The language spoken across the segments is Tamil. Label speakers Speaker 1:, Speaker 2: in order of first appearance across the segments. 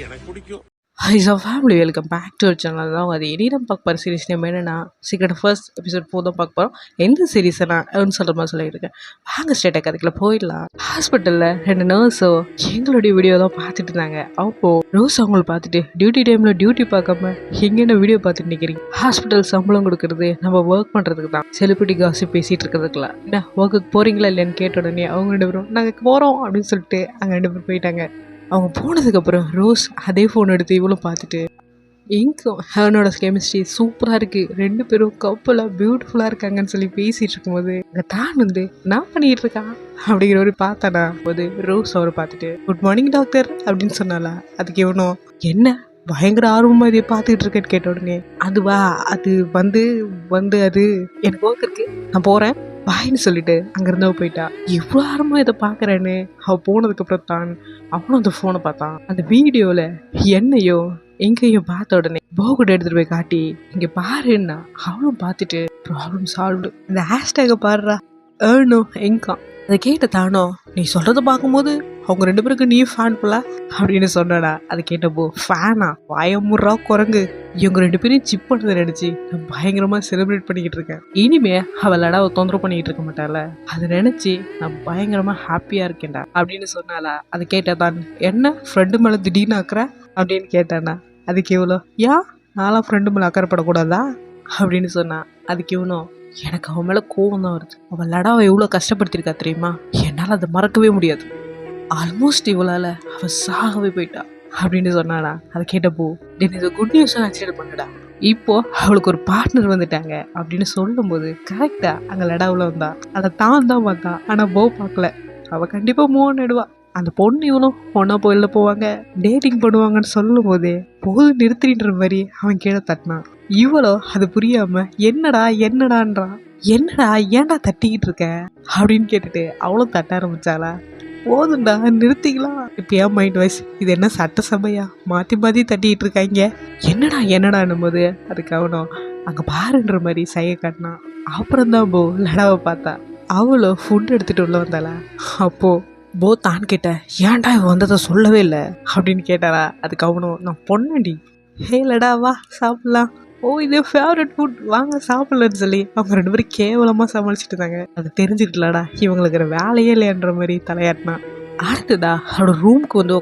Speaker 1: எனக்கு பிடிக்கும்.
Speaker 2: Hi, so family, welcome back to our channel. Now, அது இனிடம் பார்க்க போகிற சீரிஸ் நேம் என்னன்னா சீக்கிரம் ஃபர்ஸ்ட் எபிசோட் போதும் பார்க்க போகிறோம். எந்த சீரீஸை நான் சொல்கிற மாதிரி சொல்லியிருக்கேன். வாங்க ஸ்டேட்டை கதைக்குள்ள போயிடலாம். ஹாஸ்பிட்டலில் 2 நர்ஸோ எங்களுடைய வீடியோ தான் பார்த்துட்டு இருந்தாங்க. அப்போ ரோஸ் அவங்களை பார்த்துட்டு டியூட்டி டைமில் டியூட்டி பார்க்காம எங்கே என்ன வீடியோ பார்த்துட்டு நிற்கிறீங்க? ஹாஸ்பிட்டல் சம்பளம் கொடுக்கறது நம்ம ஒர்க் பண்ணுறதுக்கு தான். செலிபிரிட்டி காசிப் பேசிகிட்டு இருக்கிறதுக்குலாம் என்ன ஒர்க்குக்கு போகிறீங்களா இல்லைன்னு கேட்ட உடனே அவங்க 2 பேரும் நாங்கள் போகிறோம் அப்படின்னு சொல்லிட்டு அங்கே 2 பேர் போயிட்டாங்க. அவங்க போனதுக்கப்புறம் ரோஸ் அதே ஃபோன் எடுத்து இவ்வளோ பார்த்துட்டு இங்கும் ஹேனோட கெமிஸ்ட்ரி சூப்பராக இருக்குது, 2 பேரும் கப்பலாக பியூட்டிஃபுல்லாக இருக்காங்கன்னு சொல்லி பேசிகிட்டு இருக்கும்போது அங்கே தான் வந்து நான் பண்ணிகிட்டு இருக்கான் அப்படிங்கிற ஒரு பார்த்தானா போது ரோஸ் அவரை பார்த்துட்டு குட் மார்னிங் டாக்டர் அப்படின்னு சொன்னாலா. அதுக்கு இவனும் என்ன பயங்கர ஆர்வமாக இதை பார்த்துக்கிட்டு இருக்கேன்னு கேட்ட உடனே அதுவா அது வந்து வந்து அது எனக்கு ஒர்க் இருக்கு நான் போகிறேன் பாயின்னு சொல்லிட்டு அங்கேருந்து போயிட்டா. இவ்வளோ ஆரம்பமாக இதை பார்க்குறேன்னு அவள் போனதுக்கப்புறம் தான் அவனும் அந்த ஃபோனை பார்த்தான். அந்த வீடியோவில் என்னையோ எங்கேயும் பார்த்த உடனே போகூட எடுத்துகிட்டு போய் காட்டி இங்கே பாருன்னா அவனும் பார்த்துட்டு ப்ராப்ளம் சால்வ்டு. இந்த ஹேஷ்டேகை பாடுறா ஏர்னோ எங்கான். அதை கேட்ட தானோ நீ சொல்கிறத பார்க்கும்போது அவங்க 2 பேருக்கு நீ ஃபேன் போல அப்படின்னு சொன்னடா. அதை கேட்டப்போ ஃபேனா வாயமுறா குரங்கு இவங்க 2 பேரையும் சிப் பண்ணதை நினச்சி நான் பயங்கரமாக செலிப்ரேட் பண்ணிக்கிட்டு இருக்கேன். இனிமே அவளாடா தொந்தரவு பண்ணிக்கிட்டு இருக்க மாட்டாள அதை நினச்சி நான் பயங்கரமாக ஹாப்பியாக இருக்கேன்டா அப்படின்னு சொன்னாலா. அதை கேட்டதான் என்ன ஃப்ரெண்டு மேலே திடீர்னு ஆக்குற அப்படின்னு கேட்டானா. அதுக்கு இவ்வளோ ஏன் நான்லாம் ஃப்ரெண்டு மேலே அக்கறைப்படக்கூடாதா அப்படின்னு சொன்னா. அதுக்கு இவனும் எனக்கு அவன் மேலே கோவம் தான் வருது. அவள் லடாவை எவ்வளோ கஷ்டப்படுத்திருக்கா தெரியுமா, என்னால் அதை மறக்கவே முடியாது. ஆல்மோஸ்ட் இவளால் அவள் சாகவே போயிட்டா அப்படின்னு சொன்னாடா. அதை கேட்டப்போ இது குட் நியூஸ் கன்சிடர் பண்ணுடா, இப்போ அவளுக்கு ஒரு பார்ட்னர் வந்துட்டாங்க அப்படின்னு சொல்லும்போது கரெக்டா அங்கே லடாவில் வந்தா. அதை தான் பார்த்தா ஆனால் போ பார்க்கல. அவள் கண்டிப்பாக மூவ் ஆயிடுவா. அந்த பொண்ணு இவனும் ஒன்றா போயில போவாங்க டேட்டிங் பண்ணுவாங்கன்னு சொல்லும் போதே போது நிறுத்தின்ற மாதிரி அவன் கீழே தட்டினான். இவளோ அது புரியாம என்னடா என்னடான்றா. என்னடா ஏன்டா தட்டிக்கிட்டு இருக்க அப்படின்னு கேட்டுட்டு அவளும் தட்ட ஆரம்பிச்சாளா. போதுண்டா நிறுத்திக்கலாம். இப்போ ஏன் மைண்ட் வாய்ஸ் இது என்ன சட்டசபையா மாற்றி மாற்றி தட்டிக்கிட்டு இருக்காங்க என்னடா என்னடான்னும் போது அதுக்கு அவனும் அங்கே பாருன்ற மாதிரி சைகை காட்டினான். அப்புறம் தான் போ லடாவை பார்த்தா. அவளோ ஃபுட் எடுத்துகிட்டு உள்ள வந்தாளா. அப்போ போ தான் கேட்ட ஏன்டா இவன் வந்ததை சொல்லவே இல்லை அப்படின்னு கேட்டாரா. அதுக்கு அவனும் நான் பொண்ணடி ஹே லடா வா சாப்பிட்லாம், ஓ இது ஃபேவரட் ஃபுட் வாங்க சாப்பிட்லன்னு சொல்லி அவங்க 2 பேரும் கேவலமாக சமாளிச்சுட்டு இருந்தாங்க. அது தெரிஞ்சுக்கிட்டலடா இவங்களுக்கு வேலையே இல்லைன்ற மாதிரி தலையாட்டினான். அடுத்ததா அவரோட ரூமுக்கு வந்து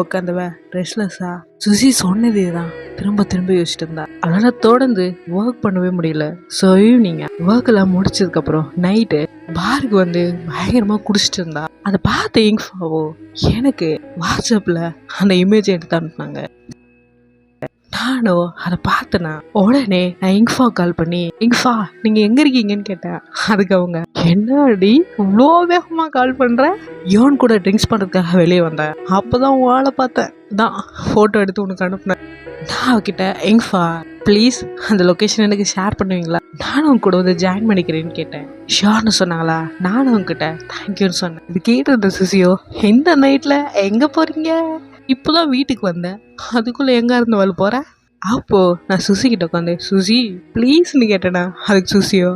Speaker 2: உட்காந்தவ ரெஸ்ட்லெஸ்ஸா சுசி சொன்னதே தான் திரும்ப திரும்ப யோசிச்சுட்டு இருந்தா. அதனால் தொடர்ந்து ஒர்க் பண்ணவே முடியல. ஸோ ஈவினிங் ஒர்க் எல்லாம் முடிச்சதுக்கப்புறம் நைட்டு பாருக்கு வந்து பயங்கரமாக குடிச்சிட்டு இருந்தா. அதை பார்த்த இங்ஃபாவோ எனக்கு வாட்ஸ்அப்பில் அந்த இமேஜ் எடுத்து அனுப்புனாங்க. நானும் அதை பார்த்தேன்னா உடனே நான் இங்ஃபா கால் பண்ணி இங்ஃபா நீங்கள் எங்கே இருக்கீங்கன்னு கேட்டேன். அதுக்கு அவங்க என்னடி இவ்வளோ வேகமாக கால் பண்ணுறேன், யோன் கூட ட்ரிங்க்ஸ் பண்ணுறதுக்காக வெளியே வந்தேன், அப்போ தான் வாழை பார்த்தேன், தான் ஃபோட்டோ எடுத்து உனக்கு அனுப்புனேன். நான் அவகிட்ட இங்ஃபா ப்ளீஸ் அந்த லொக்கேஷன் எனக்கு ஷேர் பண்ணுவீங்களா, நானும் அவங்க கூட வந்து ஜாயின் பண்ணிக்கிறேன்னு கேட்டேன். ஷோர்னு சொன்னாங்களா. நானும் அவங்ககிட்ட தேங்க்யூன்னு சொன்னேன். இது கேட்டு இருந்த சுசியோ இந்த நைட்டில் எங்கே போகிறீங்க, இப்போ தான் வீட்டுக்கு வந்தேன், அதுக்குள்ளே எங்கே இருந்து வர போகிறேன். அப்போது நான் சுசி கிட்ட உட்காந்து சுசி ப்ளீஸ்ன்னு கேட்டேனா. அதுக்கு சுசியோ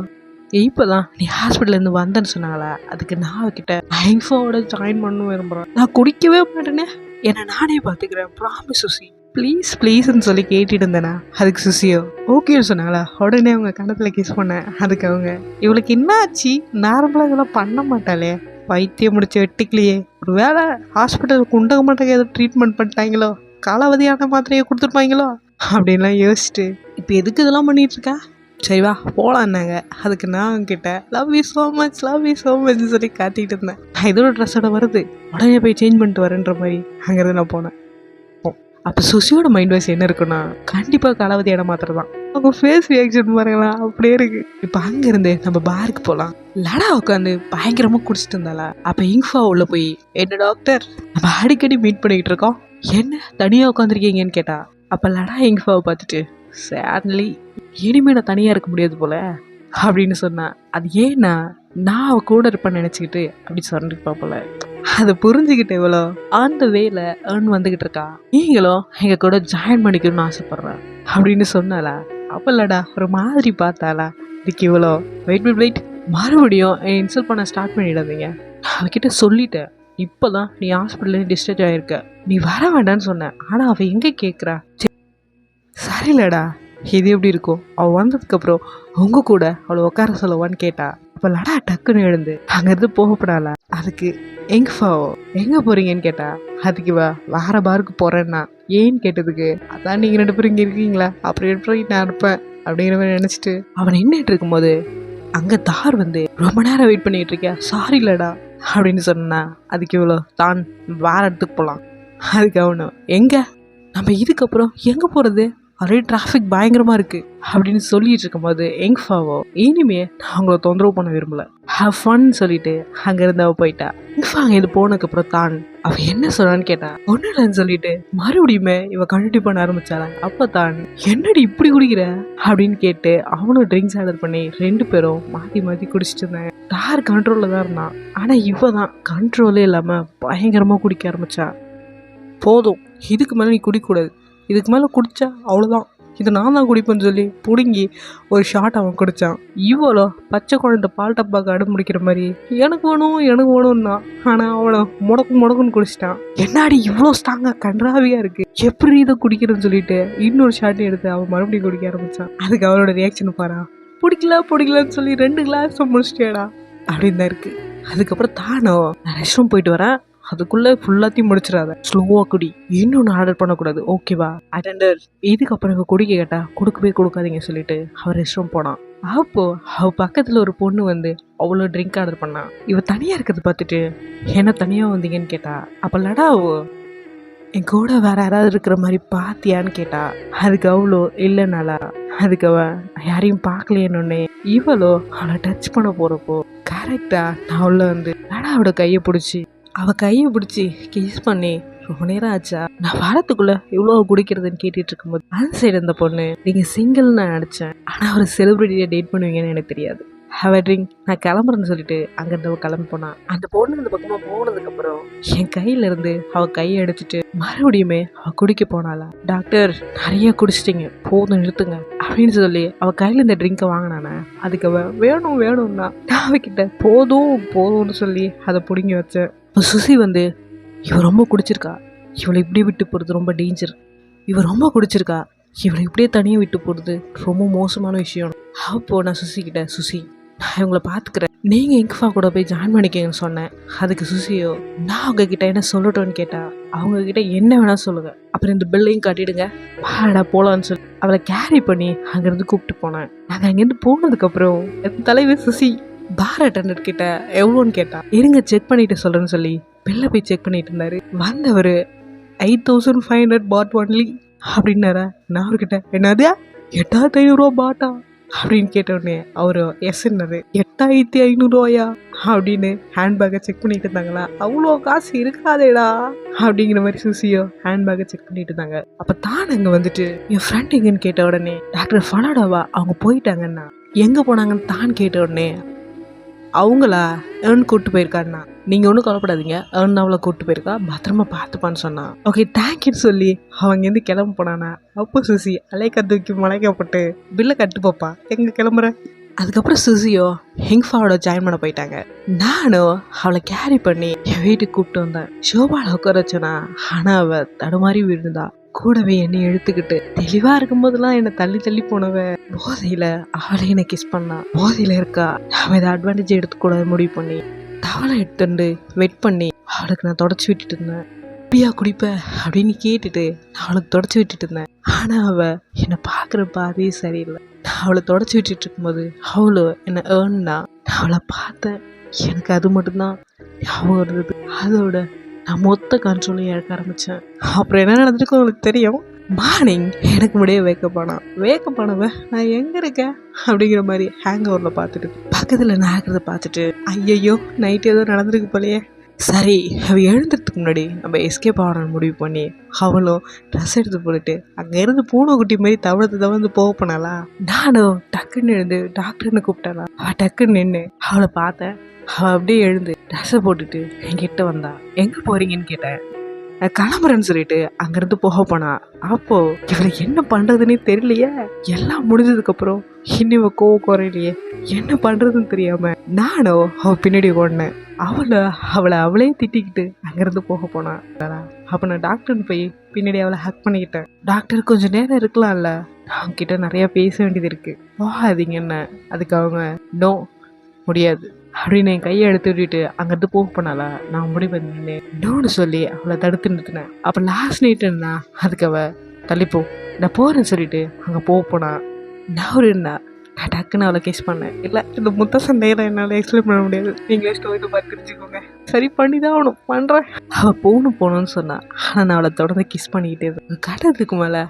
Speaker 2: இப்போ தான் நீ ஹாஸ்பிட்டல்லேருந்து வந்தேன்னு சொன்னாங்களா. அதுக்கு நான் அவகிட்ட ஐஃபோவோட ஜாயின் பண்ண விரும்புகிறேன், நான் குடிக்கவே மாட்டேனே, என்னை நானே பார்த்துக்கிறேன் ப்ராமிஸ் சுசி ப்ளீஸ் ப்ளீஸ்ன்னு சொல்லி கேட்டுட்டு இருந்தேனா. அதுக்கு சுசியோ ஓகேன்னு சொன்னாங்களா. உடனே அவங்க கணத்தில் கிஸ் பண்ணேன். அதுக்கு அவங்க இவளுக்கு என்ன ஆச்சு, நார்மலாக இதெல்லாம் பண்ண மாட்டாளே, வைத்தியம் முடிச்சு வெட்டிக்கலையே, ஒரு வேளை ஹாஸ்பிட்டல் குண்டக மாட்டேங்க ஏதோ ட்ரீட்மெண்ட் பண்ணிட்டாங்களோ, காலாவதியான மாத்திரையை கொடுத்துருப்பாங்களோ அப்படின்லாம் யோசிச்சுட்டு இப்போ எதுக்கு இதெல்லாம் பண்ணிட்டு இருக்கா, சரி வா போகலான்னாங்க. அதுக்கு நான் அவங்ககிட்ட லவ் யூ ஸோ மச் சொல்லி காட்டிகிட்டு இருந்தேன். நான் இதோட ட்ரெஸ்ஸோட வருது உடனே போய் சேஞ்ச் பண்ணிட்டு வரேன்ற மாதிரி அங்கேருந்து நான் போனேன். அப்போ சுசியோட மைண்ட் வாய்ஸ் என்ன இருக்குன்னா கண்டிப்பாக காலாவதியான மாத்திரை தான். அவங்க ஃபேஸ் ரியாக்ஷன் பாருங்களா அப்படியே இருக்கு. இப்போ அங்கேருந்து நம்ம பாருக்கு போகலாம். லடா உட்காந்து பயங்கரமாக குடிச்சிட்டு இருந்தாளா. அப்போ இங்ஃபா உள்ள போய் என்ன டாக்டர் நம்ம அடிக்கடி மீட் பண்ணிக்கிட்டு இருக்கோம், என்ன தனியாக உட்காந்துருக்கீங்கன்னு கேட்டா. அப்போ லடா இங்ஃபாவை பார்த்துட்டு சேட்லி இனிமேல் நான் தனியாக இருக்க முடியாது போல அப்படின்னு சொன்னா. அது ஏன்னா நான் அவ கூட இருப்பேன்னு நினச்சிக்கிட்டு அப்படி சொல்லிருப்பா போல. அதை புரிஞ்சுக்கிட்டு இவ்வளோ அந்த வேல ஏர்ன் வந்துக்கிட்டு இருக்கா, நீங்களும் எங்கள் கூட ஜாயின் பண்ணிக்கணும்னு ஆசைப்பட்றேன் அப்படின்னு சொன்னாலா. அப்பல்லடா ஒரு மாதிரி பார்த்தாளா. இதுக்கு இவ்வளோ வெயிட் மறுபடியும் இன்சல்ட் பண்ண ஸ்டார்ட் பண்ணிடாதீங்க, அவகிட்ட சொல்லிட்டேன் இப்போதான் நீ ஹாஸ்பிட்டல்ல டிஸ்சார்ஜ் ஆயிருக்க, நீ வர வேண்டான்னு சொன்ன, ஆனா அவ எங்க கேட்குறா. சரியில்லடா, இது எப்படி இருக்கும், அவள் வந்ததுக்கப்புறம் உங்க கூட அவளை உட்கார சொல்லுவான்னு கேட்டா. அப்போ லடா டக்குன்னு எழுந்து அங்கேருந்து போகப்படால. அதுக்கு எங்கஃபாவோ எங்கே போறீங்கன்னு கேட்டா. அதுக்கு வேற பாருக்கு போறேன்னா. ஏன்னு கேட்டதுக்கு அதான் நீங்கள் 2 பேரும் இங்கே இருக்கீங்களா, அப்புறம் எப்படி நான் இருப்பேன் அப்படிங்கிற மாதிரி நினச்சிட்டு அவன் நின்றுட்டு இருக்கும்போது அங்கே தார் வந்து ரொம்ப நேரம் வெயிட் பண்ணிட்டு இருக்கியா, சாரி இல்லடா அப்படின்னு சொன்னா. அதுக்கு இவ்வளோ தான் வேற இடத்துக்கு போகலாம். அதுக்கு அவனும் எங்க நம்ம இதுக்கப்புறம் எங்கே போகிறது, ஒரே டிராஃபிக் பயங்கரமாக இருக்குது அப்படின்னு சொல்லிட்டு இருக்கும்போது எங்ஃபாவோ இனிமே நான் அவங்கள தொந்தரவு பண்ண விரும்பல, ஹேவ் ஃபன் சொல்லிட்டு அங்கேருந்து அவள் போயிட்டா. எங்ஃபா அங்கே போனதுக்கப்புறம் தான் அவள் என்ன சொன்னான்னு கேட்டா. ஒன்றும் இல்லைன்னு சொல்லிட்டு மறுபடியுமே இவ கண்டினியூ பண்ண ஆரம்பிச்சாளா. அப்போ தான் என்னடி இப்படி குடிக்கிற அப்படின்னு கேட்டு அவனும் ட்ரிங்க்ஸ் ஆர்டர் பண்ணி 2 பேரும் மாற்றி மாற்றி குடிச்சிட்டு இருந்தாங்க. யார் கண்ட்ரோலில் தான் இருந்தான், ஆனால் இவ தான் கண்ட்ரோலே இல்லாமல் பயங்கரமாக குடிக்க ஆரம்பிச்சா. போதும், இதுக்கு மேலே நீ குடிக்கக்கூடாது, இதுக்கு மேலே குடித்தா அவ்வளோதான், இது நான் தான் குடிப்பேன்னு சொல்லி பிடுங்கி ஒரு ஷாட் அவன் குடித்தான். இவ்வளோ பச்சை குழந்தை பால் டப்பாக்கு அடம் முடிக்கிற மாதிரி எனக்கு வேணும் எனக்கு வேணும்னா, ஆனால் அவனை முடக்குன்னு குடிச்சிட்டான். என்னாடி இவ்வளோ ஸ்ட்ராங்காக கன்றாவியாக இருக்குது, எப்படி இதை குடிக்கிறேன்னு சொல்லிட்டு இன்னொரு ஷாட்டையும் எடுத்து அவன் மறுபடியும் குடிக்க ஆரம்பித்தான். அதுக்கு அவளோட ரியாக்ஷன் பாரா, பிடிக்கலன்னு சொல்லி 2 கிளாஸ் முடிச்சிட்டேடா அப்படின்னு தான் இருக்குது. அதுக்கப்புறம் தானோ நான் ரெஸ்ட் ரூம் போயிட்டு வரேன், அதுக்குள்ளே ஃபுல்லாத்தையும் முடிச்சிடாத, ஸ்லோவாக குடி, இன்னொன்று ஆர்டர் பண்ணக்கூடாது ஓகேவா அட்டெண்டர். இதுக்கப்புறம் இவ குடிக்க கேட்டா கொடுக்காதீங்க சொல்லிட்டு அவர் ரெஸ்ட் ரூம் போனான். அப்போ அவ பக்கத்தில் ஒரு பொண்ணு வந்து அவ்வளோ ட்ரிங்க் ஆர்டர் பண்ணான். இவ தனியாக இருக்கிறது பார்த்துட்டு என்ன தனியாக வந்தீங்கன்னு கேட்டா. அப்போ லடாவோ என் கூட வேற யாராவது இருக்கிற மாதிரி பார்த்தியான்னு கேட்டா. அதுக்கு அவ்வளோ இல்லைனாலா. அதுக்கு அவன் யாரையும் பார்க்கலையேன்னு இவளோ அவளை டச் பண்ண போகிறப்போ கரெக்டாக நான் உள்ள வந்து லடாவோட கையை பிடிச்சி கிஸ் பண்ணி ரொம்ப நேரம் ஆச்சா, நான் வாரத்துக்குள்ள இவ்வளோ குடிக்கிறதுன்னு கேட்டுட்டு இருக்கும்போது அந்த சைடு அந்த பொண்ணு நீங்கள் சிங்கிள்னு நான் நினச்சேன், ஆனால் அவர் செலிபிரிட்டியை டேட் பண்ணுவீங்கன்னு எனக்கு தெரியாது, ஹேவ் அ ட்ரிங்க், நான் கிளம்புறேன்னு சொல்லிட்டு அங்கேருந்து அவள் கிளம்பி போனான். அந்த பொண்ணு அந்த பக்கமாக போனதுக்கப்புறம் என் கையிலேருந்து அவள் கையை எடுத்துட்டு மறுபடியுமே அவள் குடிக்க போனாளா. டாக்டர் நிறைய குடிச்சிட்டிங்க போதும் நிறுத்துங்க அப்படின்னு சொல்லி அவள் கையில் இந்த ட்ரிங்கை வாங்கினானே. அதுக்கு அவள் வேணும்னா நான் அவகிட்ட போதும்னு சொல்லி அதை பிடுங்கி வச்சேன். இப்போ சுசி வந்து இவ ரொம்ப குடிச்சிருக்கா, இவளை இப்படியே விட்டு போகிறது ரொம்ப டேஞ்சர், இவ ரொம்ப குடிச்சிருக்கா, இவளை இப்படியே தனியாக விட்டு போகிறது ரொம்ப மோசமான விஷயம். அப்போ நான் சுசிக்கிட்ட சுசி நான் இவங்களை பார்த்துக்கிறேன், நீங்கள் எங்கஃபா கூட போய் ஜாயின் பண்ணிக்கங்கன்னு சொன்னேன். அதுக்கு சுசியோ நான் அவங்கக்கிட்ட என்ன சொல்லட்டோன்னு கேட்டா. அவங்கக்கிட்ட என்ன வேணால் சொல்லுங்க, அப்புறம் இந்த பில்லையும் காட்டிடுங்க, வாடா போகலான்னு சொல்லி அவளை கேரி பண்ணி அங்கேருந்து கூப்பிட்டு போனேன். நாங்கள் அங்கேருந்து போனதுக்கப்புறம் என் தலைவர் சுசி பார் அட்டெண்டர் கிட்ட எவ்வளோன்னு கேட்டா. இருங்க செக் பண்ணிட்டு சொல்கிறேன்னு சொல்லி வெளில போய் செக் பண்ணிட்டு இருந்தாரு. வந்தவர் 8500 பாட் ஒன்லி அப்படின்னாரா. நான் அவர்கிட்ட என்னது 8500 பாட்டா அப்படின்னு கேட்டோடனே அவரு எஸ்ன்னாரு. 8500 அப்படின்னு ஹேண்ட்பேக்கை செக் பண்ணிட்டு இருந்தாங்களா. அவ்வளோ காசு இருக்காதேடா அப்படிங்கிற மாதிரி சுசியோ ஹேண்ட்பேக்கை செக் பண்ணிட்டு இருந்தாங்க. அப்போ தான் அங்கே வந்துட்டு என் ஃப்ரெண்ட் எங்கன்னு கேட்ட உடனே டாக்டர் ஃபனாடாவா அவங்க போயிட்டாங்கன்னா எங்கே போனாங்கன்னு தான் கேட்ட உடனே அவங்களா ஏர்ன் கூப்பிட்டு போயிருக்காருண்ணா, நீங்கள் ஒன்றும் கவலைப்படாதீங்க, ஏர்ன் அவளை கூப்பிட்டு போயிருக்கா, பத்திரமா பார்த்துப்பான்னு சொன்னான். ஓகே தேங்க்யூன்னு சொல்லி அவங்கேருந்து கிளம்ப போனானா. அப்போ சுசி அலைக்க தூக்கி மலைக்கப்பட்டு பில்லை கட்டு போப்பா எங்கே கிளம்புற. அதுக்கப்புறம் சுசியோ ஹிங்ஃபாவோட ஜாயின் பண்ண போயிட்டாங்க. நானும் அவளை கேரி பண்ணி என் வீட்டுக்கு கூப்பிட்டு வந்தேன். ஷோபாவில் உட்கார வச்சோன்னா ஆனால் அவள் தடுமாறி விழுந்தா. கூடவே என்னை எடுத்துக்கிட்டு தெளிவாக இருக்கும்போதெல்லாம் என்னை தள்ளி போனவ போதையில் அவளை என்னை கிஸ் பண்ணா. போதையில் இருக்கா, அவன் இதை அட்வான்டேஜ் எடுத்துக்கூடாது முடிவு பண்ணி தவளை எடுத்துட்டு வெயிட் பண்ணி அவளுக்கு நான் தொடச்சி விட்டுட்டு இருந்தேன். எப்படியா குடிப்ப அப்படின்னு கேட்டுட்டு நான் அவளுக்கு தொடச்சி விட்டுட்டு இருந்தேன். ஆனால் அவள் என்னை பார்க்குறப்ப அதே சரியில்லை. நான் அவளை தொடச்சி விட்டுட்டு இருக்கும்போது அவளோ என்னை ஏர்ன்னா நான் அவளை பார்த்தேன். எனக்கு அது மட்டும்தான் ஞாபகம் இருந்தது. அதோட நான் மொத்த கண்ட்ரோலையும் இழக்க ஆரம்பித்தேன். அப்புறம் என்ன நடந்துருக்கு உங்களுக்கு தெரியும். மார்னிங் எனக்கு முடிய வேக்கப் ஆனவ நான் எங்கே இருக்கேன் அப்படிங்கிற மாதிரி ஹேங் ஓவரில் பார்த்துட்டு பக்கத்தில் நடக்கிறத பார்த்துட்டு ஐயையோ நைட்டு ஏதோ நடந்திருக்கு போலையே. சரி அவள் எழுந்துறதுக்கு முன்னாடி நம்ம எஸ்கேப் ஆகணும்னு முடிவு பண்ணி அவளும் ட்ரெஸ் எடுத்து போட்டுட்டு அங்கேருந்து பூனைக்குட்டி மாதிரி தவழ்ந்து போக போனாளா. நானும் டக்குன்னு எழுந்து டாக்டர்னு கூப்பிட்டாளா. அவள் டக்குன்னு நின்று அவளை பார்த்தேன். அவள் அப்படியே எழுந்து ட்ரெஸ்ஸை போட்டுட்டு என்கிட்ட வந்தா. எங்கே போகிறீங்கன்னு கேட்டேன். கிளம்புறேன்னு சொல்லிட்டு அங்கேருந்து போக போனா. அப்போ இவளை என்ன பண்ணுறதுன்னே தெரியலையே. எல்லாம் முடிஞ்சதுக்கப்புறம் இன்னும் கோவம் குறையிலையே என்ன பண்ணுறதுன்னு தெரியாமல் நானும் அவள் பின்னாடி ஓடினேன். அவளை அவளை அவளே திட்டிக்கிட்டு அங்கேருந்து போக போனான். அப்போ நான் டாக்டர்னு போய் பின்னாடி அவளை ஹக் பண்ணிக்கிட்டேன். டாக்டர் கொஞ்சம் நேரம் இருக்கலாம்ல, அவங்க கிட்ட நிறைய பேச வேண்டியது இருக்கு, போகாதீங்க என்ன. அதுக்கு அவங்க நோ முடியாது அப்படின்னு என் கையை எடுத்து விட்டுட்டு அங்கிருந்து போக போனாலா. நான் முடி பண்ணேன் நோன்னு சொல்லி அவளை தடுத்து நிறுத்தினேன். அப்போ லாஸ்ட் நைட்டுன்னா அதுக்கு அவ தள்ளிப்போ நான் போறேன்னு சொல்லிட்டு அங்கே போனா. நான் ஒரு நான் டக்குன்னு அவளை கிஸ் பண்ணேன். இல்லை இந்த முத்த சண்டையில என்னால் எக்ஸ்பிளைன் பண்ண முடியாது, நீங்களே ஸ்டோரி பார்த்து தெரிஞ்சுக்கோங்க. சரி பண்ணி தான் அவனும் பண்ணுறேன். அவள் போகணும்னு சொன்னா. ஆனால் நான் அவளை தொடர்ந்து கிஸ் பண்ணிக்கிட்டே இருந்தேன். கடத்துக்கு மேலே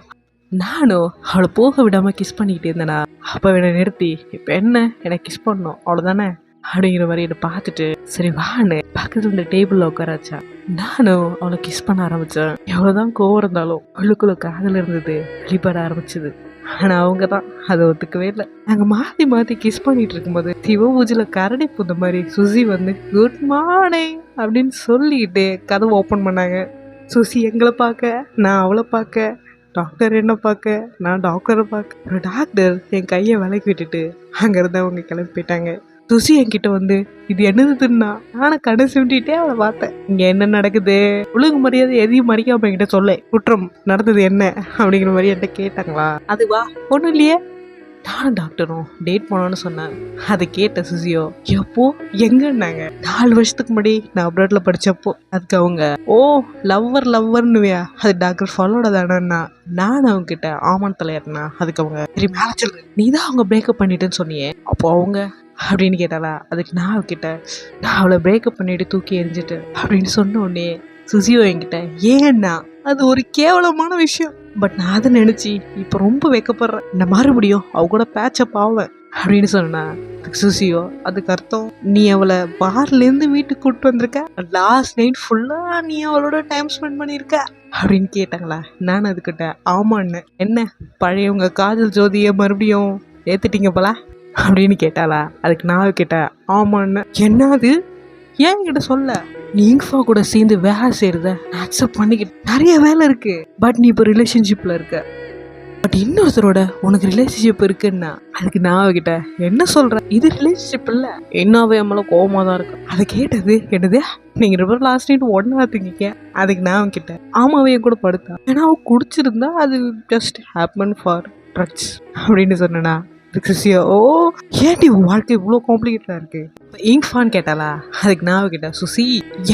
Speaker 2: நானும் அவளை போக விடாமல் கிஸ் பண்ணிக்கிட்டே இருந்தேனா. அப்போ என்னை நிறுத்தி இப்போ என்ன எனக்கு கிஸ் பண்ணணும் அவ்வளோதானே அப்படிங்கிற மாதிரி என்னை பார்த்துட்டு சரி வான்னு பக்கத்துல இந்த டேபிளில் உட்கார வச்சா. நானும் அவளை கிஸ் பண்ண ஆரம்பித்தேன். எவ்வளோதான் கோவம் இருந்தாலும் உள்ளுக்குள்ள காதல் இருந்தது வெளிப்பட ஆரம்பிச்சது. ஆனால் அவங்க தான் அதை ஒத்துக்கவே இல்லை. நாங்கள் மாற்றி மாற்றி கிஸ் பண்ணிட்டு இருக்கும்போது சிவ பூஜையில் கரடி புந்த மாதிரி சுசி வந்து குட் மார்னிங் அப்படின்னு சொல்லிக்கிட்டு கதவை ஓப்பன் பண்ணாங்க. சுசி எங்களை பார்க்க, நான் அவளை பார்க்க, டாக்டர் என்ன பார்க்க, நான் டாக்டரை பார்க்க. ஒரு டாக்டர் என் கையை விலக்கி விட்டுட்டு அங்கேருந்து அவங்க கிளம்பி போயிட்டாங்க. சுசி என்கிட்ட வந்து இது என்னதுன்னா நானும் கடை சுண்டிட்டே அவளை பார்த்தேன். இங்க என்ன நடக்குது, ஒழுங்கு மரியாதை எதையும் மறிக்காம என்கிட்ட சொல்ல, குற்றம் நடந்தது என்ன அப்படிங்கிற மாதிரி என்கிட்ட கேட்டாங்களா. அதுவா ஒன்றும் இல்லையே, நானும் டாக்டரும் டேட் போனோன்னு சொன்னேன். அதை கேட்ட சுசியோ எப்போ எங்கன்னாங்க. 4 வருஷத்துக்கு முன்னாடி நான் அப்ராட்ல படிச்சப்போ. அதுக்கு அவங்க ஓ லவ்வர்னுவியா, அது டாக்டர் ஃபாலோட தானேன்னா. நான் அவங்க கிட்ட ஆமான் தலையாருனா. அதுக்கு அவங்க சரி மேலே சொல்லு, நீ தான் அவங்க பிரேக்கப் பண்ணிட்டுன்னு சொன்னியே அப்போ அவங்க அப்படின்னு கேட்டாளா. அதுக்கு நான் அவகிட்ட நான் அவளை பிரேக்கப் பண்ணிட்டு தூக்கி எரிஞ்சிட்டு அப்படின்னு சொன்ன உடனே சுசியோ என்கிட்ட ஏன்னா அது ஒரு கேவலமான விஷயம், பட் நான் அதை நினைச்சு இப்போ ரொம்ப வைக்கப்படுறேன், இந்த மறுபடியும் அவ கூட பேச்சப் ஆவேன் அப்படின்னு சொன்னா. சுசியோ அதுக்கு அர்த்தம் நீ அவளை பார்லேருந்து வீட்டுக்கு கூப்பிட்டு வந்திருக்க, லாஸ்ட் நைட் ஃபுல்லா நீ அவளோட டைம் ஸ்பெண்ட் பண்ணியிருக்க அப்படின்னு கேட்டாங்களா. நான் அதுக்கிட்ட ஆமான்னு. என்ன பழைய உங்க காதல் ஜோதியை மறுபடியும் ஏத்துட்டீங்க போல அப்படின்னு கேட்டாளா. அதுக்கு நான் கேட்டேன் ஆமான்னு. என்னது ஏன் கிட்ட சொல்ல, நீ இங்ஃபா கூட சேர்ந்து வேலை செய்யறத அக்செப்ட் பண்ணிக்கிட்டு நிறைய வேலை இருக்கு, பட் நீ இப்போ ரிலேஷன்ஷிப்ல இருக்க, பட் இன்னொருத்தரோட உனக்கு ரிலேஷன்ஷிப் இருக்குன்னா. அதுக்கு நான் அவகிட்ட என்ன சொல்ற, இது ரிலேஷன்ஷிப் இல்ல, என்னாவே நம்மள கோவமா தான் இருக்கு. அதை கேட்டது என்னது நீங்க 2 பேரும் லாஸ்ட் நைட் ஒன்னா தூங்கிக்க. அதுக்கு நான் அவகிட்ட ஆமாவே கூட படுத்தா, ஏன்னா அவ குடிச்சிருந்தா அது ஜஸ்ட் ஹேப்பன் ஃபார் ட்ரக்ஸ் அப்படின்னு சொன்னா. சுசியோ ஓ ஏன்டி உன் வாழ்க்கை இவ்வளோ காம்ப்ளிகேட்டடா இருக்கு, இங்ஃபான்னு கேட்டாளா. அதுக்கு நான் அவகிட்ட சுசி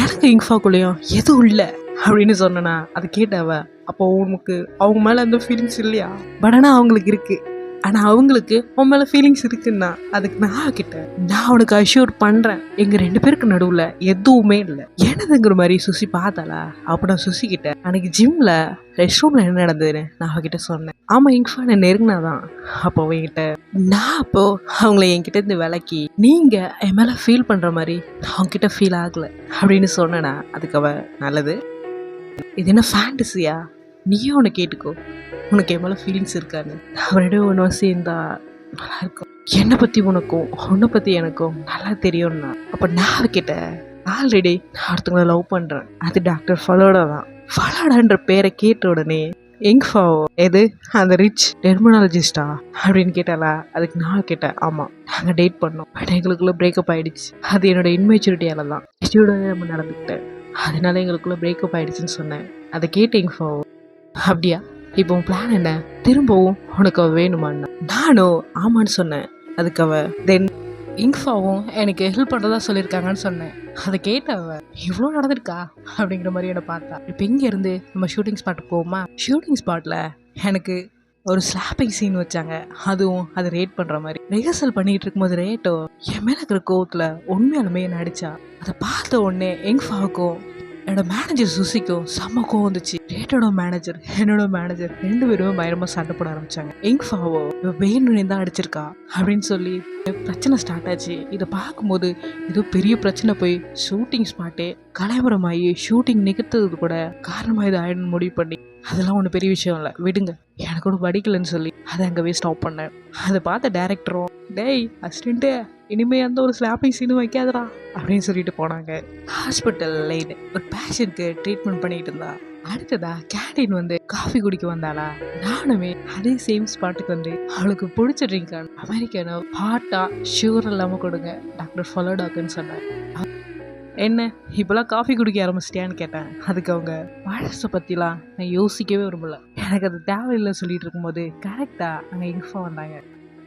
Speaker 2: எனக்கு இங்ஃபாக்குள்ளேயும் எதுவும் இல்லை அப்படின்னு சொன்னா. அதை கேட்டவ அப்போ உனக்கு அவங்க மேல எந்த ஃபீலிங்ஸ் இல்லையா, பட் ஆனால் அவங்களுக்கு இருக்கு, ஆனால் அவங்களுக்கு உன் மேலே ஃபீலிங்ஸ் இருக்குன்னா. அதுக்கு நான் கிட்ட நான் உனக்கு அஷ்யூர் பண்ணுறேன் எங்கள் 2 பேருக்கு நடுவில் எதுவுமே இல்லை என்னதுங்கிற மாதிரி சுசி பார்த்தாளா. அப்போ நான் சுசி கிட்ட அன்னைக்கு ஜிம்மில் ரெஸ்ட் ரூமில் என்ன நடந்ததுன்னு நான் அவகிட்ட சொன்னேன். ஆமாம் இங்ஃபா நான் நெருங்கினாதான். அப்போ அவங்ககிட்ட நான் அப்போ அவங்கள என்கிட்ட இருந்து விலக்கி நீங்கள் என் மேலே ஃபீல் பண்ணுற மாதிரி அவங்ககிட்ட ஃபீல் ஆகலை அப்படின்னு சொன்னேன்னா. அதுக்கு அவ நல்லது, இது என்ன ஃபேண்டசியா, நீயே உன்னை கேட்டுக்கோ, உனக்கு என் மேலே ஃபீலிங்ஸ் இருக்கான்னு. அவரிடம் ஒன்று சேர்ந்தா நல்லா இருக்கும், என்னை பற்றி உனக்கும் உன்னை பற்றி எனக்கும் நல்லா தெரியும்னா. அப்போ நான் கிட்ட ஆல்ரெடி நான் ஒருத்தவங்களை லவ் பண்ணுறேன், அது டாக்டர் ஃபலோடா தான். ஃபலோடான்ற பேரை கேட்ட உடனே இங்ஃபாவோ எது அந்த ரிச் டெர்மினாலஜிஸ்டா அப்படின்னு கேட்டாளா. அதுக்கு நான் கேட்டேன் ஆமாம் நாங்கள் டேட் பண்ணோம், பட் எங்களுக்குள்ளே பிரேக்கப் ஆகிடுச்சு, அது என்னோட இன்மெச்சூரிட்டியால தான், நம்ம நடந்துக்கிட்டேன், அதனால எங்களுக்குள்ளே பிரேக்கப் ஆகிடுச்சுன்னு சொன்னேன். அதை கேட்ட இங்ஃபாவோ அப்படியா இப்போ உன் பிளான் என்ன, திரும்பவும் உனக்கு அவ வேணுமான்னா. நானும் ஆமான்னு சொன்னேன். அதுக்கு அவ தென் இங்ஃபாவும் எனக்கு ஹெல்ப் பண்ணுறதா சொல்லியிருக்காங்கன்னு சொன்னேன். அதை கேட்ட அவ இவ்வளோ நடந்திருக்கா அப்படிங்கிற மாதிரி என்னை பார்த்தா. இப்போ இங்கேருந்து நம்ம ஷூட்டிங் ஸ்பாட்டுக்கு போவோமா. ஷூட்டிங் ஸ்பாட்டில் எனக்கு ஒரு ஸ்லாப்பிங் சீன் வச்சாங்க, அதுவும் அதை ரேட் பண்ணுற மாதிரி. ரிஹர்சல் பண்ணிகிட்டு இருக்கும்போது ரேட்டோ என் மேலே இருக்கிற கோவத்தில் உண்மையாலுமே என்ன அடித்தா. அதை பார்த்த உடனே இங்ஃபாவுக்கும் என்னோட மேனேஜர் சுசிக்கும் செம்ம கோவம் வந்துச்சு. ரேட்டோட மேனேஜர் என்னோட மேனேஜர் 2 பேருமே பயங்கரமா சண்டை போட ஆரம்பிச்சாங்க. இங்ஃபாவோ வேணும்னே தான் அடிச்சிருக்கா அப்படின்னு சொல்லி பிரச்சனை ஸ்டார்ட் ஆச்சு. இதை பார்க்கும்போது ஏதோ பெரிய பிரச்சனை போய் ஷூட்டிங் ஸ்பாட்டே கலைவரமாகி ஷூட்டிங் நிகழ்த்தது கூட காரணமாக இது ஆயிடுன்னு முடிவு பண்ணி அதெல்லாம் ஒன்றும் பெரிய விஷயம் இல்லை விடுங்க எனக்கு கூட படிக்கலன்னு சொல்லி அதை அங்கேவே ஸ்டாப் பண்ணேன். அதை பார்த்த டேரக்டரும் டேய் அசிஸ்டண்ட்டு இனிமே அந்த ஒரு ஸ்லாப்பிங் சீனும் வைக்காதடா அப்படின்னு சொல்லிட்டு போனாங்க. ஹாஸ்பிட்டல்ல ஒரு பேஷண்ட்க்கு ட்ரீட்மெண்ட் பண்ணிட்டு இருந்தா. அடுத்ததா கேண்டீன் வந்து காஃபி குடிக்க வந்தாளா. நானுமே அதே சேம் ஸ்பாட்டுக்கு வந்து அவளுக்கு பிடிச்ச ட்ரிங்க் அமெரிக்கானோ ஹாட்டா ஷுகர் இல்லாமல் கொடுங்க டாக்டர் ஃபலோடாக்குன்னு சொன்னேன். என்ன இப்போலாம் காஃபி குடிக்க ஆரம்பிச்சிட்டியான்னு கேட்டேன். அதுக்கு அவங்க பழசை பற்றிலாம் நான் யோசிக்கவே விரும்பல. எனக்கு அது தேவையில்லை சொல்லிட்டு இருக்கும்போது கரெக்டாக அங்கே இன்ஃபா வந்தாங்க.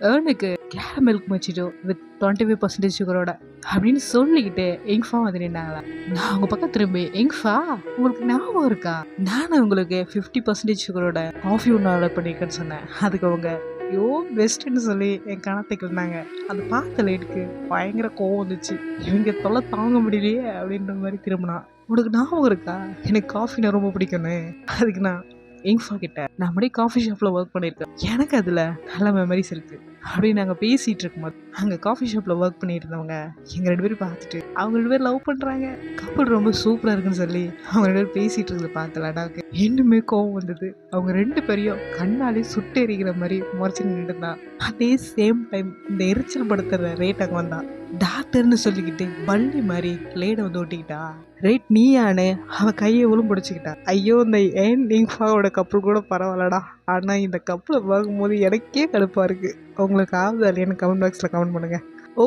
Speaker 2: ஏர்னுக்கு கேரமில்க் மச்சிட்டோ வித் 25% சுகரோட அப்படின்னு சொல்லிக்கிட்டு இங்ஃபா வந்து நின்னாங்களா. நான் அவங்க பக்கம் திரும்பி, இங்ஃபா உங்களுக்கு ஞாபகம் இருக்கா, நானும் உங்களுக்கு 50% சுகரோட காஃபி ஒன்று ஆர்டர் பண்ணியிருக்கேன்னு சொன்னேன். அதுக்கு அவங்க ஐயோ பெஸ்ட்டுன்னு சொல்லி என் கணத்துக்கு இருந்தாங்க. அதை பார்த்த லேட்டுக்கு பயங்கர கோவம் வந்துச்சு. இவங்க தொல்லை தாங்க முடியலையே அப்படின்ற மாதிரி திரும்பினா, உனக்கு ஞாபகம் இருக்கா எனக்கு காஃபினா ரொம்ப பிடிக்கும்னு. அதுக்கு நான் இங்ஃபா கிட்ட நான் அப்படியே காஃபி ஷாப்பில் ஒர்க் பண்ணியிருக்கேன், எனக்கு அதில் நல்ல மெமரிஸ் இருக்குது அப்படின்னு நாங்கள் பேசிகிட்டு இருக்கும்போது அங்கே காஃபி ஷாப்பில் ஒர்க் பண்ணிட்டு இருந்தவங்க எங்கள் 2 பேரும் பார்த்துட்டு அவங்க 2 பேரும் லவ் பண்ணுறாங்க, கப்பல் ரொம்ப சூப்பராக இருக்குன்னு சொல்லி அவங்க 2 பேரும் பேசிகிட்டு இருக்கிறத பார்த்து லடாக்கு இன்னுமே கோவம் வந்தது. அவங்க 2 பேரையும் கண்ணாலே சுட்டு எரிக்கிற மாதிரி முறைச்சு நின்றுதான். அதே சேம் டைம் இந்த எரிச்சல் படுத்துற ரேட் அங்கே வந்தான். டாக்டர்னு சொல்லிக்கிட்டு பள்ளி மாதிரி லேடை வந்து ஓட்டிக்கிட்டா. ரேட் நீயானு அவன் கையை எவ்வளோ பிடிச்சிக்கிட்டா. ஐயோ இந்த ஏன் இங்ஃபாவோட கப்பல் கூட பரவாயில்லடா, ஆனால் இந்த கப்பலை பார்க்கும்போது எனக்கே கடுப்பாக இருக்குது. உங்களுக்கு ஆகுது இல்லையான்னு கமெண்ட் பாக்ஸில் கமெண்ட் பண்ணுங்கள். ஓ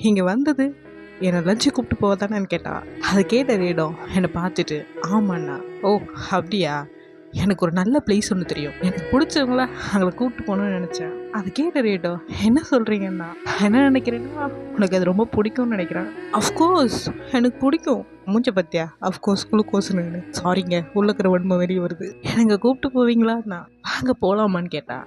Speaker 2: இங்கே வந்தது என்னை லஞ்சு கூப்பிட்டு போக தானேன்னு கேட்டா. அதை கேட்ட ரேடம் என்னை பார்த்துட்டு ஆமாண்ணா. ஓ அப்படியா, எனக்கு ஒரு நல்ல பிளேஸ் ஒன்று தெரியும், எனக்கு பிடிச்சவங்கள அங்கே கூப்பிட்டு போகணும்னு நினச்சேன். அது கேட்ட ரேட்டோ என்ன சொல்கிறீங்கன்னா, என்ன நினைக்கிறேன்னா உனக்கு அது ரொம்ப பிடிக்கும்னு நினைக்கிறேன். அஃப்கோர்ஸ் எனக்கு பிடிக்கும். மூஞ்ச பத்தியா அஃப்கோர்ஸ் குளுக்கோஸ்னு சாரிங்க உள்ளக்கிற வன்மை வெளியே வருது. எனக்கு கூப்பிட்டு போவீங்களான்னா வாங்க போகலாமான்னு கேட்டா.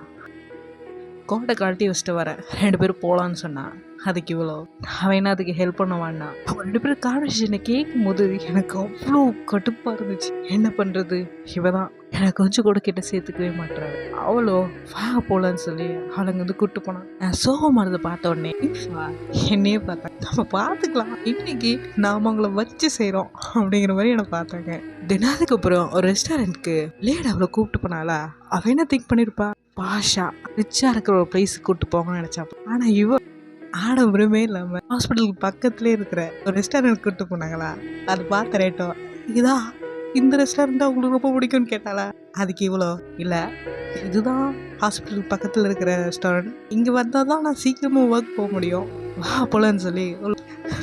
Speaker 2: கோட்டை கழட்டி வச்சுட்டு வரேன் 2 பேரும் போகலான்னு சொன்னான். அதுக்கு இவ்வளோ அவன் என்ன அதுக்கு ஹெல்ப் பண்ணுவான்னா. அவங்க 2 பேரும் கான்வர்சேஷனை கேட்கும் போது எனக்கு அவ்வளோ கடுப்பாக இருந்துச்சு. என்ன பண்ணுறது, இவதான் எனக்கு கொஞ்சம் கூட கிட்ட சேர்த்துக்கவே மாட்டாரு. அவளோ வாங்க போகலான்னு சொல்லி அவளை அங்கே வந்து கூப்பிட்டு போனான். நான் சோகமானதை பார்த்த உடனே என்னையே பார்த்தேன், நம்ம பார்த்துக்கலாம் இன்னைக்கு நாம் அவங்கள வச்சு செய்கிறோம் அப்படிங்கிற மாதிரி என்னை பார்த்தாங்க. தினத்துக்கு அப்புறம் ஒரு ரெஸ்டாரண்ட்க்கு லேட் அவளை கூப்பிட்டு போனாலா. அவன் என்ன திங்க் பண்ணியிருப்பா, பாஷா ரிச்சா இருக்கிற ஒரு பிளேஸுக்கு கூப்பிட்டு போங்கன்னு நினச்சாப்பா. ஆனால் இவ ஆடம்பரமே இல்லாமல் ஹாஸ்பிட்டலுக்கு பக்கத்துலேயே இருக்கிற ஒரு ரெஸ்டாரண்ட் கூப்பிட்டு போனாங்களா. அது பார்த்த ரேட்டோ இதுதான் இந்த ரெஸ்டாரண்ட் உங்களுக்கு ரொம்ப பிடிக்கும்னு கேட்டாளா. அதுக்கு இவ்வளோ இல்லை, இதுதான் ஹாஸ்பிட்டல் பக்கத்தில் இருக்கிற ரெஸ்டாரண்ட், இங்கே வந்தால் தான் நான் சீக்கிரமாக ஒர்க் போக முடியும், வா போலன்னு சொல்லி